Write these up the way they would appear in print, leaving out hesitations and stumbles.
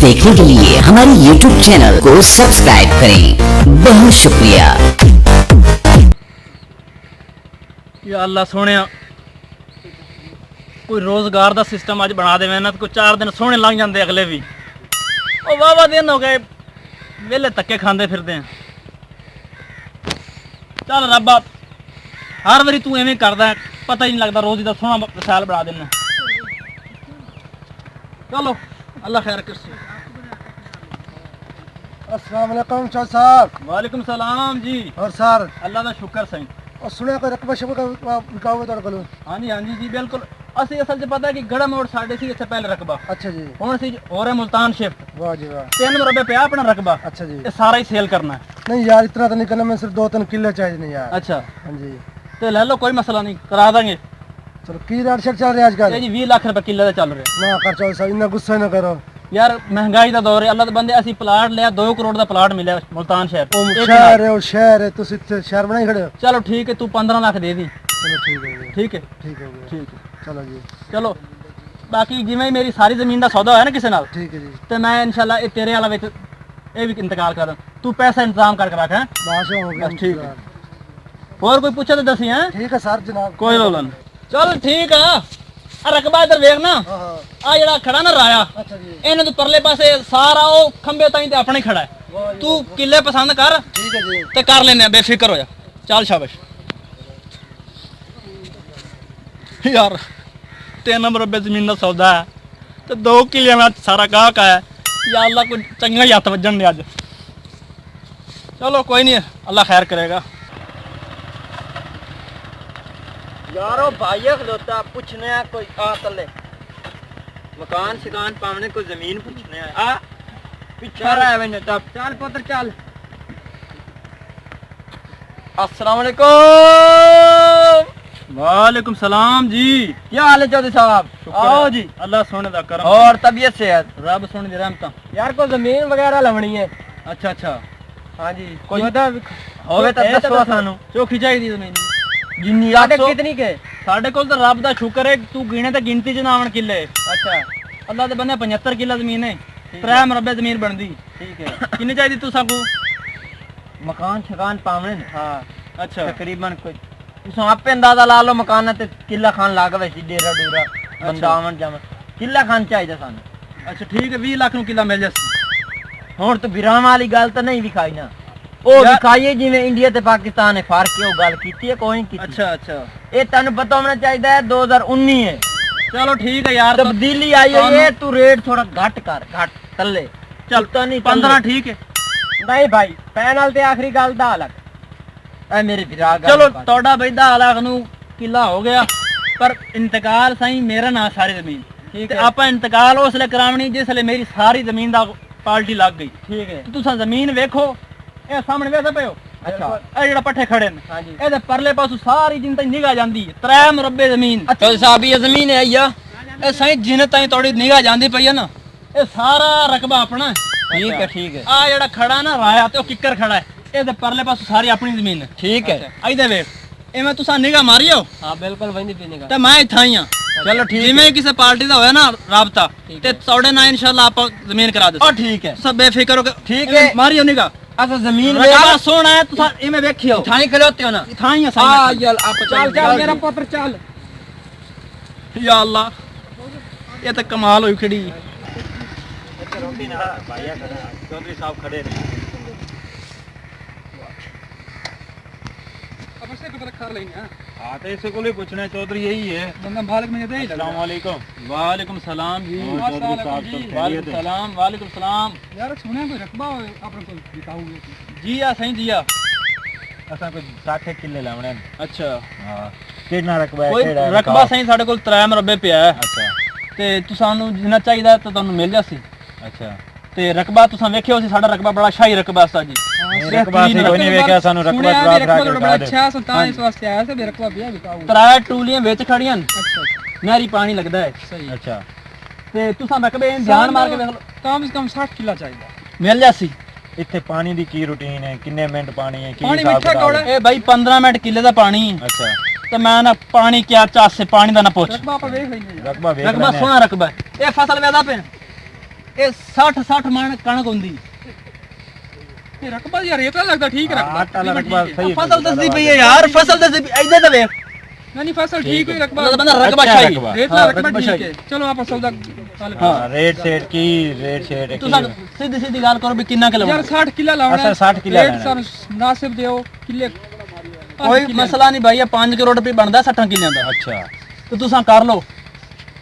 देखने के लिए हमारे YouTube चैनल को सब्सक्राइब करें। बहुत शुक्रिया। या अल्लाह सोने कोई रोजगार का सिस्टम अज बना देवे ना, कोई 4 दिन सोने लंघ जाते अगले भी। और वाह दिन हो गए वेले धक्के खांदे फिरदे हैं। चल रब्बा हर बारी तू एवें करदा, पता ही नहीं लगता, रोज का सोहना मिसाल बना देना। चलो अल्लाह खैर कर। अस्सलाम वालेकुम शाह साहब। वालेकुम सलाम जी। और सर अल्लाह का शुक्र सही। और सुनिया कोई रकबा शबा विकाओगे ਤੁਹਾਡੇ ਕੋਲ? हाँ जी जी बिल्कुल। ਅਸੀਂ ਅਸਲ 'ਚ ਪਤਾ ਕਿ ਗੜਾ ਮੋੜ ਸਾਡੇ ਸੀ ਇੱਥੇ ਪਹਿਲੇ ਰਕਬਾ। अच्छा जी। ਹੁਣ ਸੀ ਹੋਰ ਹੈ ਮੁਲਤਾਨ ਸ਼ਿਫਟ। वाह जी वाह। 3 ਰੁਪਏ ਪਿਆ ਆਪਣਾ ਰਕਬਾ। अच्छा जी। ਇਹ ਸਾਰਾ ਹੀ ਸੇਲ ਕਰਨਾ ਹੈ। नहीं यार इतना तो नहीं करना, मैं सिर्फ 2-3 किले चाहिए नहीं यार। अच्छा हाँ जी। ਤੇ ਲੈ ਲਓ, ਕੋਈ ਮਸਲਾ ਨਹੀਂ, ਕਰਾ ਦਾਂਗੇ। चलो की रेट शर्ट चल रहे हैं आजकल? ਇਹ ਜੀ 20 ਲੱਖ ਰੁਪਏ ਕਿੱਲੇ ਦਾ ਚੱਲ ਰਿਹਾ। ना कर चलो साहब, इतना गुस्सा ना करो ਯਾਰ ਮਹਿੰਗਾਈ ਦਾ ਦੌਰ ਹੈ, ਅੱਲਾਹ ਦੇ ਬੰਦੇ। ਅਸੀਂ ਪਲਾਟ ਲਿਆ 2 ਕਰੋੜ ਦਾ ਪਲਾਟ ਮਿਲਿਆ ਮੁਲਤਾਨ ਸ਼ਹਿਰ। ओ ਇੱਕ शहर ਨਾਲ। है, और शहर है, तुम इतने शहर बना ही खड़े हो। ਚਲੋ ਠੀਕ ਹੈ, ਤੂੰ 15 ਲੱਖ ਦੇ ਦੀ। चलो ठीक हो गया, ਠੀਕ ਹੈ ठीक हो गया। ਠੀਕ ਹੈ चलो जी, ਚਲੋ। ਬਾਕੀ ਜਿਵੇਂ ਮੇਰੀ ਸਾਰੀ ਜ਼ਮੀਨ ਦਾ ਸੌਦਾ ਹੋਇਆ ਨਾ ਕਿਸੇ ਨਾਲ, ठीक है जी। ਤੇ ਮੈਂ ਇਨਸ਼ਾਅੱਲਾ ਇਹ ਤੇਰੇ ਵਾਲਾ ਵਿੱਚ ਇਹ ਵੀ ਇੰਤਕਾਲ ਕਰਾ ਦਾਂ। ਤੂੰ ਪੈਸਾ ਇੰਤਜ਼ਾਮ ਕਰਕੇ ਰੱਖ ਹੈ। माशा हो गया। बस ठीक है। ਹੋਰ ਕੋਈ ਪੁੱਛੇ ਤਾਂ ਦੱਸੀ ਹੈ। ठीक है सर जनाब। ਕੋਈ ਰੌਲਾ ਨਹੀਂ। ਚਲ ਠੀਕ ਆ। ਆ ਰਕਬਾ ਇਧਰ ਵੇਖ ਨਾ, हाँ हाँ। ਆ ਜਿਹੜਾ ਖੜਾ ਨਾ ਰਾਇਆ, अच्छा जी। ਇਹਨਾਂ ਦੇ ਪਰਲੇ ਪਾਸੇ ਸਾਰਾ ਉਹ ਖੰਬੇ ਤਾਈਂ ਤੇ ਆਪਣੇ ਖੜਾ ਹੈ। वाह जी, ਤੂੰ ਕਿੱਲੇ ਪਸੰਦ ਕਰ ठीक है जी। ਤੇ ਕਰ ਲੈਨੇ ਆ, ਬੇਫਿਕਰ ਹੋ ਜਾ। ਚੱਲ ਸ਼ਾਬਾਸ਼। ਯਾਰ 3 ਮਰਬੇ ਜ਼ਮੀਨ ਦਾ ਸੌਦਾ ਹੈ ਤੇ 2 ਕਿੱਲੇ ਵਿੱਚ ਸਾਰਾ ਗਾਹਕ ਆਇਆ। ਯਾ ਅੱਲਾ ਕੋਈ ਚੰਗਾ ਹੀ ਹੱਥ ਵੱਜਣ ਨੇ ਅੱਜ। ਚਲੋ ਕੋਈ ਨਹੀਂ, ਅੱਲਾ ਖੈਰ ਕਰੇਗਾ। यारो भाइया खलोता पूछने है कोई आ तले मकान शिकान पावने कोई जमीन पूछने है आ पीछे रहा है मैंने तब चल पुत्र चल। अस्सलाम वालेकुम। वालेकुम सलाम जी। क्या हाल है चौधरी साहब? आओ जी। अल्लाह सोने दा करम। और तबीयत से है रब सोने दी रहमत। यार को जमीन वगैरह लवनी है। अच्छा अच्छा। हाँ जी कोई होवे तो दसो सानू चौखी चाहिए जमीन। जिन्नी साढ़े कितनी के? ਸਾਡੇ ਕੋਲ ਤਾਂ ਰੱਬ ਦਾ ਸ਼ੁਕਰ ਹੈ, ਤੂੰ ਗਿਣੇ ਤੇ ਗਿਣਤੀ ਚ ਨਾ ਆਵਣ ਕਿੱਲੇ। अच्छा ਅੱਲਾਹ ਦੇ ਬੰਦੇ 75 ਕਿੱਲਾ ਜ਼ਮੀਨ ਹੈ, 3 ਮਰਬੇ ਜ਼ਮੀਨ ਬਣਦੀ। ठीक है। ਕਿੰਨੀ ਚਾਹੀਦੀ ਤੂੰ ਸਾਨੂੰ? मकान शिकान पावने ने ਹਾਂ ਅੱਛਾ तकरीबन कोई तुम आपे अंदाजा ला लो मकान ते किला खान लाग वैसी डेरा डूरा बंदा आवन जावन किला खान चाहिए सानू। ਅੱਛਾ ਠੀਕ ਹੈ, 20 ਲੱਖ ਨੂੰ ਕਿੱਲਾ ਮਿਲ ਜਾਸੀ। ਹੁਣ ਤਾਂ ਵਿਰਾਮ ਵਾਲੀ ਗੱਲ ਤਾਂ ਨਹੀਂ ਵਿਖਾਈ ਨਾ, ਉਹ ਯਾਰ- ਵਿਖਾਈਏ ਜਿਵੇਂ ਇੰਡੀਆ ਤੇ ਪਾਕਿਸਤਾਨ ਨੇ ਫਰਕ ਹੈ, ਉਹ ਗੱਲ ਕੀਤੀ ਹੈ ਕੋਈ ਨਹੀਂ ਕੀਤੀ। ਅੱਛਾ ਅੱਛਾ ਇਹ ਤੁਹਾਨੂੰ ਪਤਾ ਹੋਣਾ ਚਾਹੀਦਾ ਹੈ 2019 ਹੈ, ਚਲੋ ਠੀਕ ਹੈ ਯਾਰ। ਤਬਦੀਲੀ ਆਈ ਹੋਈ ਹੈ। ਤੂੰ ਰੇਟ ਥੋੜਾ ਘੱਟ ਕਰ, ਘੱਟ ਥੱਲੇ ਚੱਲ ਤਾਂ ਨਹੀਂ 15 ਠੀਕ ਹੈ। ਨਹੀਂ ਭਾਈ ਪੈਨਲ ਤੇ ਆਖਰੀ ਗੱਲ ਦਾ ਹਾਲਤ ਐ ਮੇਰੇ ਵਿਰਾਗ ਚਲੋ ਤੁਹਾਡਾ ਬੈਦਾ ਹਾਲਾਕ ਨੂੰ ਕਿੱਲਾ ਹੋ ਗਿਆ, ਪਰ ਇੰਤਕਾਲ ਸਹੀ ਮੇਰਾ ਨਾ ਸਾਰੀ ਜ਼ਮੀਨ। ਠੀਕ ਤੇ ਹੈ ਆਪਾਂ ਇੰਤਕਾਲ ਉਸ ਲਈ ਕਰਾਵਣੀ ਜਿਸ ਲਈ ਮੇਰੀ ਸਾਰੀ ਜ਼ਮੀਨ ਦਾ ਪਾਰਟੀ ਲੱਗ ਗਈ। ਠੀਕ ਹੈ। ਤੁਸੀਂ ਜ਼ਮੀਨ ਵੇਖੋ, ਇਹ ਸਾਹਮਣੇ ਵੇਖਦੇ ਪਏ ਹੋ। ਅੱਛਾ। ਇਹ ਜਿਹੜਾ ਪੱਠੇ ਖੜੇ ਨੇ, ਹਾਂਜੀ। ਇਹਦੇ ਪਰਲੇ ਪਾਸੋਂ ਸਾਰੀ ਜਿੰਨ ਤਾਈਂ ਨਿਗਾਹ ਜਾਂਦੀ ਹੈ 3 ਮਰਬੇ ਜ਼ਮੀਨ। ਚੌਧਰੀ ਸਾਹਿਬ ਇਹ ਜ਼ਮੀਨ ਹੈ ਯਾ ਇਹ ਸਹੀ ਜਿੰਨ ਤਾਈਂ ਤੁਹਾਡੀ ਨਿਗਾਹ ਜਾਂਦੀ ਪਈ ਹੈ ਨਾ, ਇਹ ਸਾਰਾ ਰਕਬਾ ਆਪਣਾ ਹੈ। ਠੀਕ ਹੈ। ਠੀਕ ਹੈ। ਆ ਜਿਹੜਾ ਖੜਾ ਨਾ ਰਾਇਆ ਤੇ ਉਹ ਕਿੱਕਰ ਖੜਾ ਹੈ, ਇਹਦੇ ਪਰਲੇ ਪਾਸੋਂ ਸਾਰੀ ਆਪਣੀ ਜ਼ਮੀਨ ਹੈ। ਠੀਕ ਹੈ। ਇਹਦੇ ਵੇਖ, ਐਵੇਂ ਤੁਸੀਂ ਨਿਗਾਹ ਮਾਰਿਓ ਹਾਂ ਬਿਲਕੁਲ ਵੰਦੀ ਪੀਨੇ ਤੇ ਮੈਂ ਇੱਥਾਂ ਹੀ ਆ। ਚਲੋ ਠੀਕ ਹੈ। ਜਿਵੇਂ ਕਿਸੇ ਪਾਰਟੀ ਦਾ ਹੋਇਆ ਨਾ ਰਾਬਤਾ, ਤੇ ਤੁਹਾਡੇ ਨਾਲ ਇਨਸ਼ਾਅੱਲਾ ਆਪਾਂ ਜ਼ਮੀਨ ਕਰਾ ਦੇ। ਉਹ ਠੀਕ ਹੈ। ਸਭ ਬੇਫਿਕਰ ਹੋ ਕੇ ਠੀਕ ਹੈ। ਮਾਰਿਓ ਨਿਗਾਹ। ਅਸਾਂ ਜ਼ਮੀਨ ਰਕਬਾ ਸੋਹਣਾ ਹੈ, ਤੁਸੀਂ ਐਵੇਂ ਵੇਖਿਓ। ਠਾਣੀ ਖਲੋਤੇ ਹੋ ਨਾ। ਇੱਥਾਂ ਹੀ ਆ ਆ ਸਾਈਂ। ਯਾਰ ਆਪ ਚੱਲ ਚੱਲ ਮੇਰਾ ਪੁੱਤਰ ਚੱਲ। ਯਾ ਅੱਲਾ, ਇਹ ਤਾਂ ਕਮਾਲ ਹੋਈ ਖੜੀ। चौधरी साहब खड़े रहे। हाँ तो इससे को ही पूछना है चौधरी, यही है। अस्सलाम वालेकुम। वालेकुम सलाम जी। और चौधरी साहब सब खैरियत वालेकुम है? सलाम वालेकुम सलाम। यार सुने कोई रकबा आपने कोई दिखाओगे? जी आ सही जी आ। असा कोई 60 किले लावणे ने। अच्छा हाँ कितना रकबा है? कोई केड़ा रकबा सही ਸਾਡੇ ਕੋਲ 3 ਮਰਬੇ ਪਿਆ ਹੈ अच्छा ਤੇ ਤੁਹਾਨੂੰ ਜਿੰਨਾ ਚਾਹੀਦਾ ਤਾਂ ਤੁਹਾਨੂੰ ਮਿਲ ਜਾਸੀ। अच्छा। ਤੇ ਰਕਬਾ ਤੁਸੀਂ ਵੇਖਿਓ ਸੀ, ਸਾਡਾ ਰਕਬਾ ਬੜਾ ਸ਼ਾਹੀ ਰਕਬਾ ਸਾ ਜੀ। रकबा से कोई नहीं वेख्या सानू रकबा जवाब रख के बता दे। अच्छा सुल्तान इस वास्ते आया था मेरे रकबा भी दिखाओगे? ਤਰਾ ਟੂਲੀਆਂ ਵਿੱਚ ਖੜੀਆਂ ਨੇ, अच्छा ਨਹਿਰੀ ਪਾਣੀ ਲੱਗਦਾ ਹੈ। सही अच्छा ਤੇ ਤੁਸੀਂ ਰਕਬੇ ਧਿਆਨ ਮਾਰ ਕੇ ਵੇਖ ਲਓ, कम से कम 60 किला चाहिए। ਮਿਲ ਜਾਸੀ। इतने पानी दी की रूटीन है? किन्ने मिनट पानी है? की पानी हिसाब मिठा किताब कौड़ा है? ਇਹ ਬਾਈ 15 ਮਿੰਟ ਕਿੱਲੇ ਦਾ ਪਾਣੀ ਹੈ। अच्छा ਤੇ ਮੈਂ ਨਾ ਪਾਣੀ ਕਿਆ ਚਾਸੇ ਪਾਣੀ ਦਾ ਨਾ ਪੁੱਛ। रकबा आप देख लेंगे। रकबा वेख ਰਕਬਾ लेने। ਸੋਹਣਾ ਰਕਬਾ ਹੈ। ਇਹ ਫਸਲ ਵੇਦਾ ਪਏ ਇਹ 60 ਮਣ ਕਣਕ ਹੁੰਦੀ ਇਹ ਰਕਬਾ ਯਾਰ ਇਹ ਤਾਂ ਲੱਗਦਾ ਠੀਕ ਰਕਬਾ ਆਟਾ ਵਾਲਾ ਰਕਬਾ ਸਹੀ ਹੈ। ਫਸਲ ਦੱਸਦੀ ਪਈ ਹੈ ਯਾਰ, ਫਸਲ ਦੱਸਦੀ ਇਧਰ ਤਾਂ ਵੇਖ, ਨਹੀਂ ਫਸਲ ਠੀਕ ਹੋਈ ਰਕਬਾ ਬੰਦਾ ਰਕਬਾ ਅੱਛਾ ਸ਼ਾਹੀ ਰਕਬਾ। ਰੇਟ ਦਾ ਰਕਬਾ ਠੀਕ ਹੈ। ਚਲੋ ਆਪਾਂ ਸੌਦਾ ਹਾਂ ਰੇਟ ਸ਼ੇਟ ਕੀ ਰੇਟ ਸ਼ੇਟ ਤੂੰ ਸਾਨੂੰ ਸਿੱਧੀ ਗੱਲ ਕਰੋ ਵੀ ਕਿੰਨਾ ਕਿਲੋ ਯਾਰ 60 ਕਿੱਲਾ ਲਾਉਣਾ ਅੱਛਾ, 60 ਕਿੱਲਾ ਰੇਟ ਲੈਣਾ। ਸਾਨੂੰ ਮੁਨਾਸਿਬ ਦਿਓ ਕਿੱਲੇ ਕੋਈ ਮਸਲਾ ਨਹੀਂ ਭਾਈ, ਇਹ 5 ਕਰੋੜ ਰੁਪਏ ਬਣਦਾ 60 ਕਿੱਲਿਆਂ ਦਾ, ਅੱਛਾ ਤੇ ਤੁਸੀਂ ਕਰ ਲਓ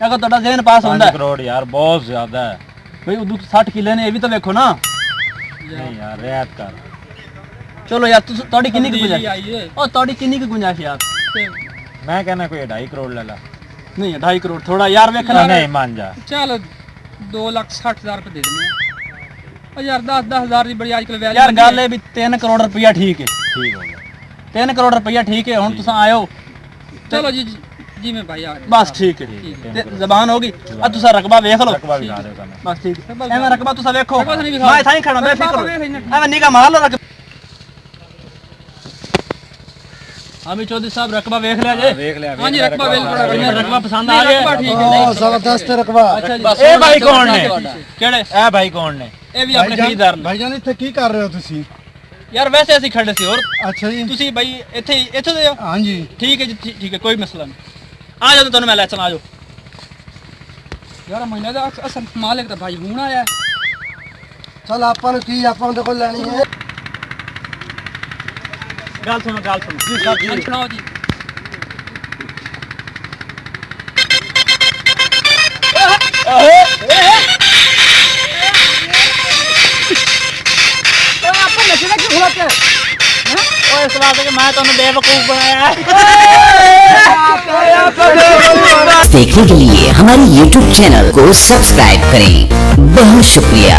ਅਗਰ ਤੁਹਾਡਾ ਜ਼ਿਹਨ ਪਾਸ ਹੁੰਦਾ 5 ਹੈ ਕਰੋੜ ਯਾਰ ਬਹੁਤ ਜ਼ਿਆਦਾ ਹੈ। ਭਾਈ ਉਦੋਂ 60 ਕਿੱਲੇ ਨੇ, ਇਹ ਵੀ ਤਾਂ ਵੇਖੋ ਨਾ। ਨਹੀਂ ਯਾਰ ਰਿਆਤ ਕਰ। ਚਲੋ ਯਾਰ ਤੁਹਾਡੀ ਕਿੰਨੀ ਕੁ ਗੁੰਜਾਇਸ਼ ਆਈ ਹੈ ਉਹ ਤੁਹਾਡੀ ਕਿੰਨੀ ਕੁ ਗੁੰਜਾਇਸ਼ ਯਾਰ? ਮੈਂ ਕਹਿੰਦਾ ਕੋਈ 2.5 ਕਰੋੜ ਲੈ ਲਾ। ਨਹੀਂ 2.5 ਕਰੋੜ ਥੋੜਾ ਯਾਰ ਵੇਖਣਾ। ਨਹੀਂ ਮੰਨ ਜਾ। ਚੱਲ 2,60,000 ਰੁਪਏ ਦੇ ਦਿੰਦੇ ਆ ਯਾਰ 10,000 ਦੀ ਬੜੀ ਅੱਜਕੱਲ ਵੈਲਿਊ ਯਾਰ ਗੱਲ ਇਹ ਵੀ 3 ਕਰੋੜ ਰੁਪਇਆ ਠੀਕ ਹੈ, ਠੀਕ ਹੋ ਗਿਆ। 3 ਕਰੋੜ ਰੁਪਇਆ ਠੀਕ ਹੈ। ਹੁਣ ਤੁਸੀਂ ਆਇਓ ਚਲੋ ਜੀ ਜਿਵੇਂ ਭਾਈ ਆ ਰਹੇ ਬਸ ਠੀਕ ਹੈ, ਤੇ ਜ਼ਬਾਨ ਹੋ ਗਈ। ਆ ਤੁਸੀਂ ਰਕਬਾ ਵੇਖ ਲਓ ਰਕਬਾ ਵੀ ਲਾ ਦਿਓ ਸਾਨੂੰ। ਬਸ ਠੀਕ ਹੈ। ਐਵੇਂ ਰਕਬਾ ਤੁਸੀਂ ਵੇਖੋ, ਰਕਬਾ ਨਹੀਂ ਵਿਖਾਓ। ਮੈਂ ਇੱਥੇ ਹੀ ਖੜਾ ਬੇਫਿਕਰ ਵੇਖ ਲੈਣਾ। ਐਵੇਂ ਨਿਗਾ ਮਾਰ ਲਓ ਰਕਬਾ। ਆਮੀ ਚੌਧਰੀ ਸਾਹਿਬ ਰਕਬਾ ਵੇਖ ਲਿਆ ਜੇ? ਵੇਖ ਲਿਆ ਹਾਂਜੀ ਰਕਬਾ ਵੇਲ ਬੜਾ ਕਿਵੇਂ ਰਕਬਾ ਪਸੰਦ ਆ ਗਿਆ? ਰਕਬਾ ਠੀਕ ਹੈ ਜ਼ਬਰਦਸਤ ਰਕਬਾ। ਅੱਛਾ ਜੀ ਇਹ ਭਾਈ ਕੌਣ ਨੇ? ਕਿਹੜੇ? ਇਹ ਭਾਈ ਕੌਣ ਨੇ? ਇਹ ਵੀ ਆਪਣੇ ਖਰੀਦਦਾਰ ਨੇ। ਭਾਈਜਾਨ ਇੱਥੇ ਕੀ ਕਰ ਰਹੇ ਹੋ ਤੁਸੀਂ? ਯਾਰ ਵੈਸੇ ਅਸੀਂ ਖੜੇ ਸੀ, ਹੋਰ ਅੱਛਾ ਜੀ। ਤੁਸੀਂ ਬਈ ਇੱਥੇ ਦੇ ਹੋ? ਹਾਂਜੀ ਠੀਕ ਹੈ ਜੀ, ਠੀਕ ਹੈ, ਕੋਈ ਮਸਲਾ ਨਹੀਂ। ਆ ਜਾਓ ਤੁਹਾਨੂੰ ਮੈਂ ਲੈ ਚਲਾਂ, ਆ ਜਾਓ। ਯਾਰ ਮਹੀਨੇ ਦਾ ਅਸਲ ਮਾਲਕ ਤਾਂ ਭਾਈ ਹੁਣ ਆਇਆ ਚਲ ਆਪਾਂ ਨੂੰ ਕੀ, ਆਪਾਂ ਨੂੰ ਕੋਲ ਲੈਣੀ ਹੈ। ਗੱਲ ਸੁਣੋ ਹਾਂਜੀ ਸੁਣਾਓ ਜੀ ਓਏ ਇਸ ਵਾਸਤੇ ਕਿ ਮੈਂ ਤੁਹਾਨੂੰ बेवकूफ बनाया। देखने के लिए हमारे YouTube चैनल को सब्सक्राइब करें। बहुत शुक्रिया।